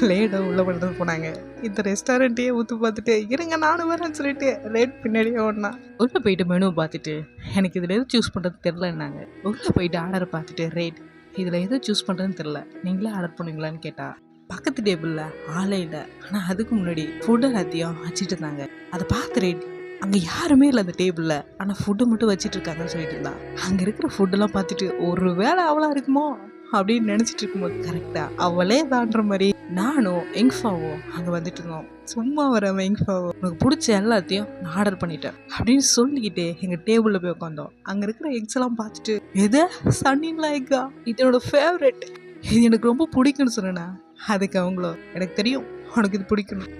Speaker 2: லேடோ உள்ள பண்ணுறது போனாங்க. இந்த ரெஸ்டாரண்ட்டையே ஊற்று பார்த்துட்டு இருங்க நானும் வரேன்னு சொல்லிட்டு ரேட் பின்னாடியே ஓடனா. உள்ளே போயிட்டு மெனு பார்த்துட்டு எனக்கு இதில் எது சூஸ் பண்ணுறது தெரிலன்னாங்க. உள்ளே போயிட்டு ஆர்டரை பார்த்துட்டு ரேட் இதில் எது சூஸ் பண்ணுறதுன்னு தெரில, நீங்களே ஆர்டர் பண்ணுவீங்களான்னு கேட்டா. பக்கத்து டேபிளில் ஆளே இல்லை, ஆனால் அதுக்கு முன்னாடி ஃபுட் எல்லாத்தையும் வச்சுட்டு இருந்தாங்க. அதை பார்த்து ரேட் அங்கே யாருமே இல்லை அந்த டேபிளில், ஆனால் ஃபுட்டு மட்டும் வச்சுட்டு இருக்காங்கன்னு சொல்லிட்டு இருந்தா. அங்கே இருக்கிற ஃபுட்டெல்லாம் பார்த்துட்டு ஒரு வேளை அவளாக இருக்குமோ அப்படின்னு நினச்சிட்டு இருக்கும்போது கரெக்டாக அவளே தான்ற மாதிரி நானும் இங்ஃபாவோ அங்கே வந்துட்டு இருந்தோம். சும்மா வரவன் இங்ஃபாவோ உனக்கு பிடிச்ச எல்லாத்தையும் நான் ஆர்டர் பண்ணிட்டேன் அப்படின்னு சொல்லிக்கிட்டு எங்கள் டேபிளில் போய் உட்காந்தோம். அங்கே இருக்கிற எக்ஸ் எல்லாம் பார்த்துட்டு எது சன்னின்லாம் எக்கா, இது என்னோட ஃபேவரெட், இது எனக்கு ரொம்ப பிடிக்கும்னு சொன்னேன்னா. அதுக்கு அவங்களோ எனக்கு தெரியும் உனக்கு இது பிடிக்கணும்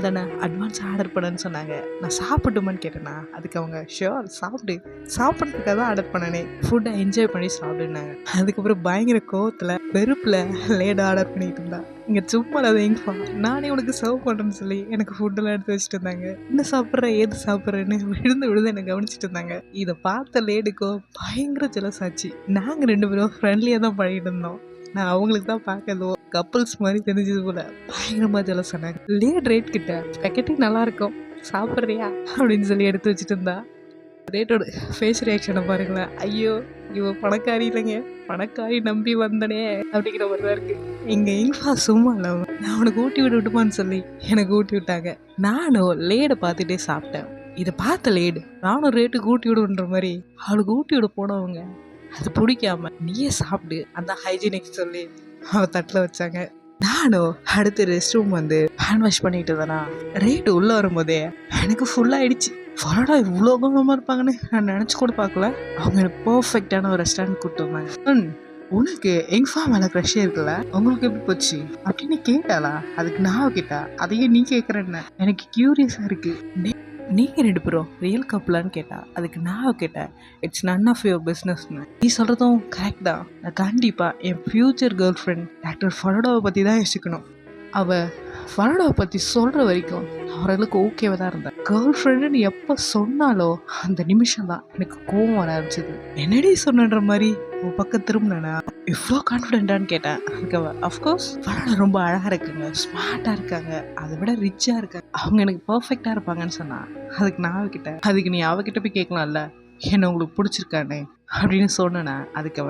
Speaker 2: தானே அட்வான்ஸ் ஆர்டர் பண்ணுன்னு சொன்னாங்க. நான் சாப்பிட்டுமான்னு கேட்டேன்னா அதுக்கு அவங்க ஷியோர் சாப்பிட்றதுக்காக தான் ஆர்டர் பண்ணனே, ஃபுட்டை என்ஜாய் பண்ணி சாப்பிடுனாங்க. அதுக்கப்புறம் பயங்கர கோவத்தில் வெறுப்பில் லேட் ஆர்டர் பண்ணிட்டு இருந்தா. இங்கே சும்மா அதை எங்கப்பா நானே உனக்கு சர்வ் பண்ணுறேன்னு சொல்லி எனக்கு ஃபுட்டெல்லாம் எடுத்து வச்சுட்டு இருந்தாங்க. என்ன சாப்பிட்ற ஏது சாப்பிட்றேன்னு விழுந்து என்னை கவனிச்சிட்டு இருந்தாங்க. இதை பார்த்த லேடுக்கோ பயங்கர ஜெலஸ் ஆச்சு. நாங்கள் 2 பேரும் ஃப்ரெண்ட்லியாக தான் பழகிட்டு இருந்தோம். நான் அவங்களுக்கு தான் பார்க்கதோ கப்புள்ஸ் மாதிரி தெரிஞ்சது போல பயங்கரமாக ஜெலஸ் சொன்னாங்க. லேட் ரேட் கிட்ட பேக்கெட்டிங் நல்லா இருக்கும் சாப்பிட்றியா அப்படின்னு சொல்லி எடுத்து வச்சுட்டு இருந்தா. ரேட்டோட ஃபேஸ் ரியாக்ஷனை பாருங்களேன், ஐயோ இவ பணக்காரி இல்லைங்க, பணக்காரி நம்பி வந்தனே அப்படிங்கிற மாதிரி தான் இருக்கு. இங்கே இங்ஃபா சும்மா இல்லாமல் நான் அவனுக்கு ஊட்டி விட்டுமான்னு சொல்லி எனக்கு ஊட்டி விட்டாங்க. நானும் லேடை பார்த்துட்டே சாப்பிட்டேன். இதை பார்த்த லேடு நானும் ரேட்டுக்கு ஊட்டி விடுன்ற மாதிரி அவளுக்கு ஊட்டி விட போனவங்க அது பிடிக்காம நீயே சாப்பிடு அந்த ஹைஜீனிக் சொல்லி அவ தட்டில் வச்சாங்க. நானும் அடுத்து ரெஸ்ட் ரூம் வந்து ஹேண்ட் வாஷ் பண்ணிட்டு இருந்தேனா. ரேட்டு உள்ளே வரும்போதே எனக்கு ஃபுல்லாகிடுச்சு. ஃபரடா இவ்வளோ கவனமாக இருப்பாங்கன்னு நான் நினச்சி கூட பார்க்கல. அவங்க எனக்கு பர்ஃபெக்டான ஒரு ரெஸ்டாரண்ட் கூப்பிட்டு வந்தாங்க. உனக்கு இங்ஃபா மேலே க்ரஷ்ஷே இருக்குல்ல, உங்களுக்கு எப்படி போச்சு அப்படின்னு கேட்டாளா. அதுக்கு நான் கேட்டா அதையே நீ கேட்குறேன்னு எனக்கு க்யூரியஸாக இருக்குது. நீங்கள் 2 பேரும் ரியல் கப்பலான்னு கேட்டா. அதுக்கு நான் கேட்டேன் இட்ஸ் நன் ஆஃப் யுவர் பிஸ்னஸ்ன்னு. நீ சொல்கிறதும் கரெக்ட் தான். நான் கண்டிப்பாக என் ஃப்யூச்சர் கேர்ள் ஃப்ரெண்ட் டாக்டர் ஃபரடோவை பற்றி தான் யோசிக்கணும். அவள் ஃபர்ஹானாவை பற்றி சொல்கிற வரைக்கும் அவர்களுக்கு ஓகேவா தான் இருந்தேன். கேர்ள் ஃப்ரெண்டுன்னு எப்போ சொன்னாலோ அந்த நிமிஷம் தான் எனக்கு கோவம் வர ஆரம்பிச்சது. என்னடி சொன்னன்ற மாதிரி உன் பக்கம் திரும்பினேனா இவ்வளோ கான்ஃபிடென்ட்டான்னு கேட்டேன். அதுக்கு அஃப்கோர்ஸ் ஃபர்ஹானா ரொம்ப அழகாக இருக்குங்க, ஸ்மார்ட்டாக இருக்காங்க, அதை விட ரிச்சாக இருக்காங்க, அவங்க எனக்கு பர்ஃபெக்டாக இருப்பாங்கன்னு சொன்னா. அதுக்கு நான் அவகிட்ட அதுக்கு நீ அவகிட்ட போய் கேட்கலாம்ல என்ன உங்களுக்கு பிடிச்சிருக்கானே அப்படின்னு சொன்னேன்னா. அதுக்கு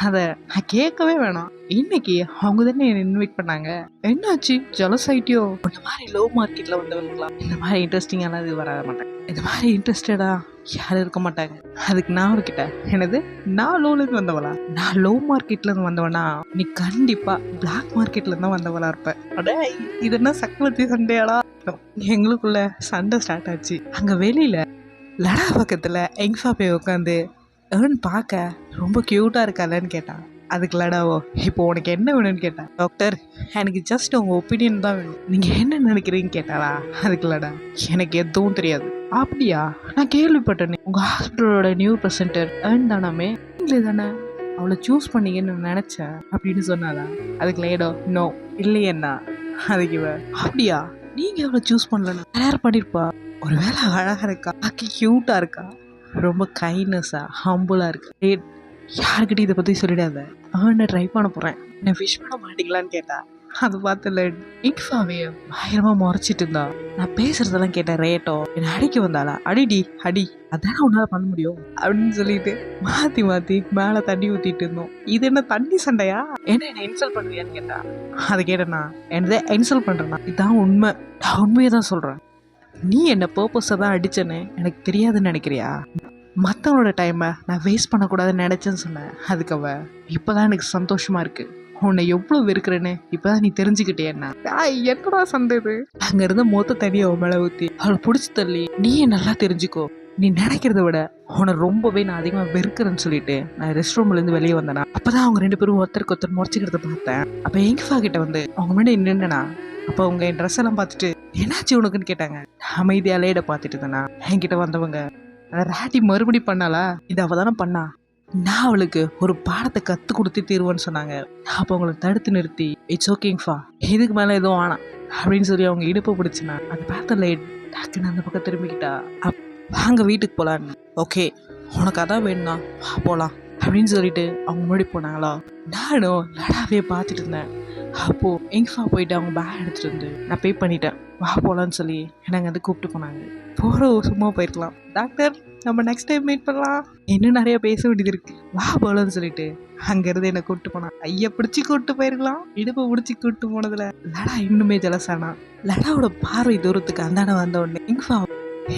Speaker 2: அதை நான் கேட்கவே வேணாம். இன்னைக்கு அவங்க தானே என்ன இன்வைட் பண்ணாங்க, என்னாச்சு ஜலஸ் ஆயிட்டியோ? இந்த மாதிரி லோ மார்க்கெட்ல வந்தவங்களாம் இந்த மாதிரி இன்ட்ரெஸ்டிங்கான இது வர மாட்டாங்க, இந்த மாதிரி இன்ட்ரெஸ்டடா யாரும் இருக்க மாட்டாங்க. அதுக்கு நான் அவகிட்ட என்னது நான் லோல இருந்து வந்தவளா? நான் லோ மார்க்கெட்ல இருந்து வந்தவனா? நீ கண்டிப்பா பிளாக் மார்க்கெட்ல இருந்தா வந்தவளா இருப்ப. அடே இது என்ன சக்கலத்தி சண்டையாடா? எங்களுக்குள்ள சண்டை ஸ்டார்ட் ஆச்சு. அங்க வெளியில லடா பக்கத்துல எங்ஃபா போய் உட்காந்து ஏர்ன் பார்க்க ரொம்ப க்யூட்டாக இருக்காளன்னு கேட்டான். அதுக்கு லடாவோ இப்போ உனக்கு என்ன வேணும்னு கேட்டான். டாக்டர் எனக்கு ஜஸ்ட் உங்கள் ஒப்பீனியன் தான் வேணும், நீங்கள் என்ன நினைக்கிறீங்கன்னு கேட்டாளா. அதுக்கு லடா எனக்கு எதுவும் தெரியாது. அப்படியா, நான் கேள்விப்பட்டேனே உங்கள் ஹாஸ்பிட்டலோட நியூ ப்ரெசென்டர் ஏர்ன் தானாமே, நீங்களே தானே அவளை சூஸ் பண்ணீங்கன்னு நினச்சேன் அப்படின்னு சொன்னாலா. அதுக்கு லேடோ நோ இல்லையண்ணா. அதுக்கு அப்படியா, நீங்கள் அவளை சூஸ் பண்ணலன்னா யார் பண்ணியிருப்பா? ஒரு வேளை அழகாக இருக்கா, பாக்கி க்யூட்டாக இருக்கா, ரொம்ப கைண்ட்னஸாக ஹம்புளாக இருக்கு, யாருக்கிட்டையும் இதை பற்றி சொல்லிடாத, அவனை ட்ரை பண்ண போகிறேன், என்னை விஷ் பண்ண மாட்டீங்களான்னு கேட்டா. அது பார்த்துல இன்ஃபாவே பயங்கரமாக முறைச்சிட்டு இருந்தா. நான் பேசுறதெல்லாம் கேட்டேன். ரேட்டோ என்னை அடிக்க வந்தாளா, அடிடி அடி, அதானே உன்னால் பண்ண முடியும் அப்படின்னு சொல்லிட்டு மாற்றி மாற்றி மேலே தண்ணி ஊற்றிட்டு இருந்தோம். இது என்ன தண்ணி சண்டையா, என்ன இன்சல்ட் பண்ணுவியான்னு கேட்டா. அதை கேட்டேண்ணா என்னதே இன்சல்ட் பண்ணுறேண்ணா, இதுதான் உண்மை, நான் உண்மையை தான் சொல்கிறேன். நீ என்ன பர்பஸை தான் அடிச்சேன்னு எனக்கு தெரியாதுன்னு நினைக்கிறியா? மற்றவங்களோட டைமை நான் வேஸ்ட் பண்ணக்கூடாதுன்னு நினச்சேன்னு சொன்னேன். அதுக்கு இப்போ தான் எனக்கு சந்தோஷமாக இருக்குது, உன்னை எவ்வளோ வெறுக்கிறேன்னு இப்போ தான் நீ தெரிஞ்சுக்கிட்டே. என்ன என்னடா சண்டை இது? அங்கே இருந்த மொத்த தண்ணியை அவன் மேலே ஊற்றி அவளை பிடிச்சி தள்ளி நீயே நல்லா தெரிஞ்சுக்கோ, நீ நினைக்கிறத விட உன்னை ரொம்பவே நான் அதிகமாக வெறுக்கிறேன்னு சொல்லிட்டு நான் ரெஸ்ட் ரூம்லேருந்து வெளியே வந்தேனா. அப்போ தான் அவங்க ரெண்டு பேரும் ஒருத்தருக்கு ஒருத்தர் முறைச்சிக்கிறத பார்த்தேன். அப்போ எங்கஃபா கிட்ட வந்து அவங்க முன்னாடி நின்றுனா. அப்போ அவங்க என் ட்ரெஸ் எல்லாம் பார்த்துட்டு என்னாச்சு உனக்குன்னு கேட்டாங்க. அமைதியாலே இட பார்த்துட்டு தானா என்கிட்ட வந்தவங்க ராட்டி மறுபடி பண்ணாலா, இது அவ தானே பண்ணா, நான் அவளுக்கு ஒரு பாடத்தை கற்றுக் கொடுத்து தீர்வேன்னு சொன்னாங்க. அப்போ அவங்களை தடுத்து நிறுத்தி இட்ஸ் ஓகேங்கஃபா, இதுக்கு மேலே எதுவும் ஆனாம் அப்படின்னு சொல்லி அவங்க இடுப்பை பிடிச்சினா. அதை பார்த்த லேட் டக்குன்னு அந்த பக்கம் திரும்பிக்கிட்டா. வாங்க வீட்டுக்கு போகலான்னு. ஓகே உனக்கு அதான் வேணும்னா வா போகலாம் அப்படின்னு சொல்லிட்டு அவங்க முன்னாடி போனாங்களா. நானும் லடாவே பார்த்துட்டு இருந்தேன். அப்போது எங்கஃபா போயிட்டு அவங்க பேக் எடுத்துகிட்டு வந்து நான் பே பண்ணிட்டேன் வா போகலான்னு சொல்லி என்னங்க வந்து கூப்பிட்டு போனாங்க. போகிற சும்மா போயிருக்கலாம், டாக்டர் நம்ம நெக்ஸ்ட் டைம் மீட் பண்ணலாம், இன்னும் நிறைய பேச வேண்டியது இருக்குது வா போகலான்னு சொல்லிட்டு அங்கேருந்து என்னை கூப்பிட்டு போனான். ஐயா பிடிச்சி கூப்பிட்டு போயிருக்கலாம், இடுப்பை பிடிச்சி கூப்பிட்டு போனதில் லடா இன்னுமே ஜலசானா. லடாவோட பார்வை தூரத்துக்கு அந்தாண்ட வந்த உடனே எங்கஃபா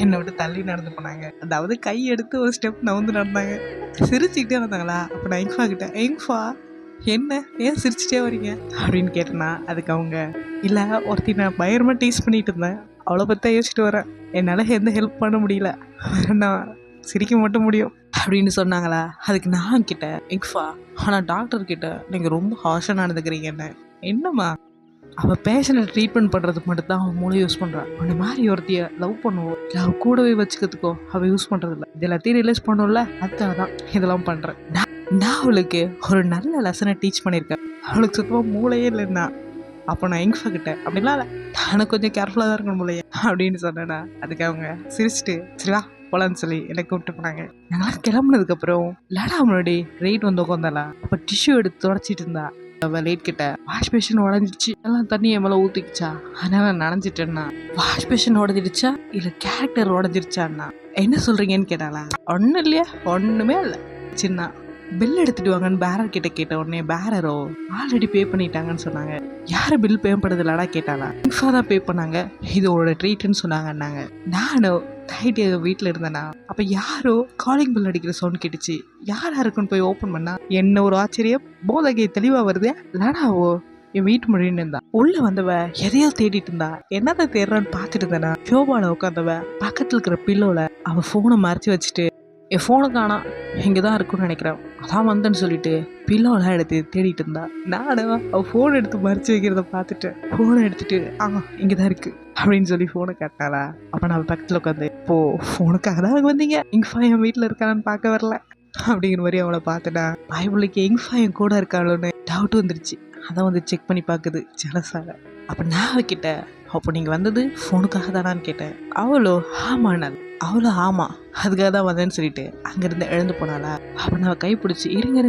Speaker 2: என்னை விட்டு தள்ளி நடந்து போனாங்க. அதாவது கை எடுத்து ஒரு ஸ்டெப் நவுந்து நடந்தாங்க. சிரிச்சுக்கிட்டே வந்தாங்களா. அப்போ நான் எங்கஃபா கிட்ட எங்கஃபா என்ன ஏன் சிரிச்சிட்டே வரீங்க அப்படின்னு கேட்டேன்னா. அதுக்கு அவங்க இல்லை ஒருத்தி நான் பயங்கரமாக டீஸ் பண்ணிட்டு இருந்தேன், அவளை பற்றி யோசிச்சுட்டு வரேன், என்னால் எந்த ஹெல்ப் பண்ண முடியல, நான் சிரிக்க மட்டும் முடியும் அப்படின்னு சொன்னாங்களா. அதுக்கு நான் கிட்ட எங்கஃபா ஆனால் டாக்டர்கிட்ட நீங்கள் ரொம்ப ஹார்ஷாக நடந்துக்கிறீங்க. என்னம்மா அவள் பேஷனை ட்ரீட்மெண்ட் பண்ணுறதுக்கு மட்டும் தான் அவன் மூளை யூஸ் பண்ணுறான், அந்த மாதிரி ஒருத்திய லவ் பண்ணுவோம் இல்லை அவள் கூடவே வச்சுக்கிறதுக்கோ அவள் யூஸ் பண்ணுறதில்ல, இது எல்லாத்தையும் ரியலைஸ் பண்ணும்ல, அதுக்காக தான் இதெல்லாம் பண்ணுறேன். நான் அவளுக்கு ஒரு நல்ல லெசனை டீச் பண்ணியிருக்கேன், அவளுக்கு சுத்தமாக மூளையே இல்லைன்னா. அப்போ நான் எங்கஃபா கிட்ட அப்படிலாம் இல்லை, எனக்கு கொஞ்சம் கேர்ஃபுல்லாக தான் இருக்கணும் மூளையே அப்படின்னு சொன்னேன்னா. அதுக்கு அவங்க சிரிச்சுட்டு சரிவா போலான்னு சொல்லி என்னை கூப்பிட்டு போனாங்க. நாங்களாம் கிளம்புனதுக்கப்புறம் லடா முன்னாடி ரைட் வந்து உட்காந்தாலாம். அப்போ டிஷ்யூ எடுத்து தொடச்சிட்டு இருந்தா. அவள் லைட் கிட்ட வாஷ் பேஷன் உடஞ்சிடுச்சு, எல்லாம் தண்ணி என் மேலே ஊற்றிக்கிச்சா, அதனால நனைஞ்சிட்டேன்னா. வாஷ் பேஷன் உடஞ்சிடுச்சா இல்லை கேரக்டர் உடஞ்சிருச்சான்னா என்ன சொல்கிறீங்கன்னு கேட்டாளா. ஒன்றும் இல்லையா, ஒன்றுமே இல்லை, சின்ன பில் எடுத்துட்டு வாங்கன்னு பேரர் கிட்ட கேட்ட உடனே பேரரோ ஆல்ரெடி பே பண்ணிட்டாங்கன்னு சொன்னாங்க. யாரும் பில் பே பண்ணதில்லடா கேட்டாளா. இன்ஃபா தான் பே பண்ணாங்க, இது உங்களோட ட்ரீட்னு சொன்னாங்கன்னாங்க. நானும் நைட்டு வீட்டில் இருந்தேனா. அப்போ யாரோ காலிங் பில் அடிக்கிற சவுண்ட் கேட்டுச்சு, யாரா இருக்குன்னு போய் ஓப்பன் பண்ணா என்ன ஒரு ஆச்சரியம், போதகை தெளிவாக வருது. லடாவோ என் வீட்டு முடின்னு இருந்தா. உள்ள வந்தவ எதையோ தேடிட்டு இருந்தா. என்னதை தேடுறான்னு பார்த்துட்டு இருந்தேனா. ஷோபால உட்காந்தவ பக்கத்துல இருக்கிற பில்லோல அவ போனை மறைச்சு வச்சுட்டு என் ஃபோனை காணா இங்கே தான் இருக்குன்னு நினைக்கிறேன் அதான் வந்தேன்னு சொல்லிட்டு பில்லோலாம் எடுத்து தேடிட்டு இருந்தா. நானும் அவள் ஃபோன் எடுத்து மறைச்சு வைக்கிறத பார்த்துட்டேன். ஃபோனை எடுத்துட்டு இங்கே தான் இருக்கு அப்படின்னு சொல்லி ஃபோனை காட்டினாளா. அப்போ நான் பக்கத்தில் உட்காந்து இப்போ ஃபோனுக்காக தான் வந்தீங்க, எங்கஃபா என் வீட்டில் இருக்கானான்னு பார்க்க வரல அப்படிங்கிற மாதிரி அவளை பார்த்துட்டா. பயபிள்ளைக்கு எங்கஃபா என் கூட இருக்காளோன்னு டவுட் வந்துருச்சு. அதான் வந்து செக் பண்ணி பார்க்குது ஜலசால. அப்போ நான் அவகிட்ட அப்போ நீங்கள் வந்தது ஃபோனுக்காக தானான்னு கேட்டேன். ஆமாண்ணா. அவளோ ஆமாம், அதுக்காக தான் வந்தேன்னு சொல்லிட்டு அங்கேருந்து எழுந்து போனாளா. அப்போ நான் கைப்பிடிச்சி இருங்க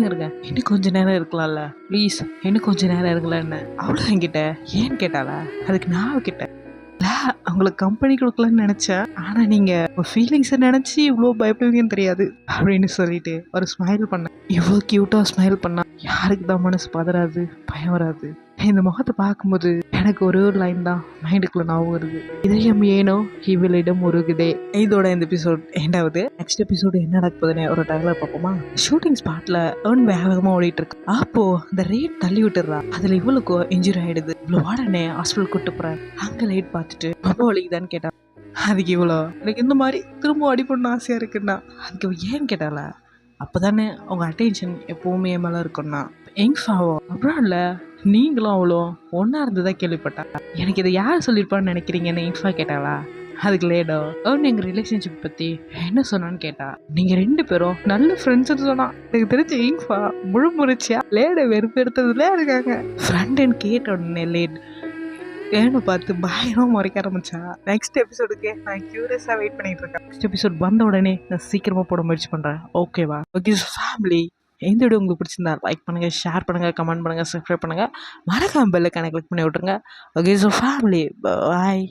Speaker 2: இன்னும் கொஞ்சம் நேரம் இருக்கலாம்ல ப்ளீஸ், இன்னும் கொஞ்சம் நேரம் இருக்கலான்னு அவ்வளோ என்கிட்ட ஏன்னு கேட்டாளா. அதுக்கு நான் கிட்ட அவங்களுக்கு கம்பெனி கொடுக்கலன்னு நினச்சேன், ஆனால் நீங்கள் உங்கள் ஃபீலிங்ஸை நினச்சி இவ்வளோ பயப்படுவீங்கன்னு தெரியாது அப்படின்னு சொல்லிட்டு ஒரு ஸ்மைல் பண்ணேன். இவ்வளோ க்யூட்டாக ஸ்மைல் பண்ணால் யாருக்கு தான் மனசு பதறாது, பயம் வராது. இந்த முகத்தை பார்க்கும்போது எனக்கு ஒரே ஒரு லைன் தான் மைண்டுக்குள்ள ஞாபகம் வருது. இதயம் ஏனோ இவளிடம் உருகுதே. இதோட இந்த எபிசோட் எண்டாவது. நெக்ஸ்ட் எபிசோடு என்ன நடக்க போகுதுன்னு ஒரு டைலர் பார்ப்போமா. ஷூட்டிங் ஸ்பாட்ல வேகமா ஓடிட்டு இருக்கு. அப்போ இந்த ரேட் தள்ளி விட்டுறா. அதுல இவளுக்கு இன்ஜுரி ஆயிடுது. இவ்வளோ உடனே ஹாஸ்பிட்டல் கூட்டு போறேன். அங்க லைட் பார்த்துட்டு ரொம்ப வலிக்குதான்னு கேட்டா. அதுக்கு இவ்வளோ எனக்கு இந்த மாதிரி திரும்ப அடிப்படணும் ஆசையா இருக்குன்னா அதுக்கு ஏன்னு கேட்டால. அப்போதானே அவங்க அட்டென்ஷன் எப்போவுமே என் மேலே இருக்கும்னா எங்ஃபாவோ அப்புறம் இல்லை நீங்களும் அவ்வளோ ஒன்றா இருந்ததா கேள்விப்பட்டா. எனக்கு இதை யார் சொல்லியிருப்பான்னு நினைக்கிறீங்கன்னு இன்ஃபா கேட்டாளா. அதுக்கு லேடோ எங்கள் ரிலேஷன்ஷிப் பற்றி என்ன சொன்னான்னு கேட்டா. நீங்கள் 2 பேரும் நல்ல ஃப்ரெண்ட்ஸ்ன்னு சொன்னா. எனக்கு தெரிஞ்ச இன்ஃபா முழுமுறிச்சியா லேடை வெறுப்பெடுத்ததுல இருக்காங்க. ஃப்ரெண்டுன்னு கேட்ட உடனே லேட் ஏன்னு பார்த்து பயங்கரமாக முறைக்க ஆரம்பிச்சா. நெக்ஸ்ட் எபிசோடுக்கு நான் க்யூரியஸாக வெயிட் பண்ணிட்டு இருக்கேன். நெக்ஸ்ட் எபிசோட் வந்த உடனே நான் சீக்கிரமாக போட முயற்சி பண்ணுறேன். ஓகேவா? ஓகே ஃபேமிலி, இந்த வீடியோ உங்களுக்கு பிடிச்சிருந்தா லைக் பண்ணுங்கள், ஷேர் பண்ணுங்கள், கமெண்ட் பண்ணுங்கள், சப்ஸ்கிரைப் பண்ணுங்கள், மறக்காம பெல் ஐகானை கிளிக் பண்ணி விட்ருங்க. ஓகே ஸோ ஃபேமிலி பாய்.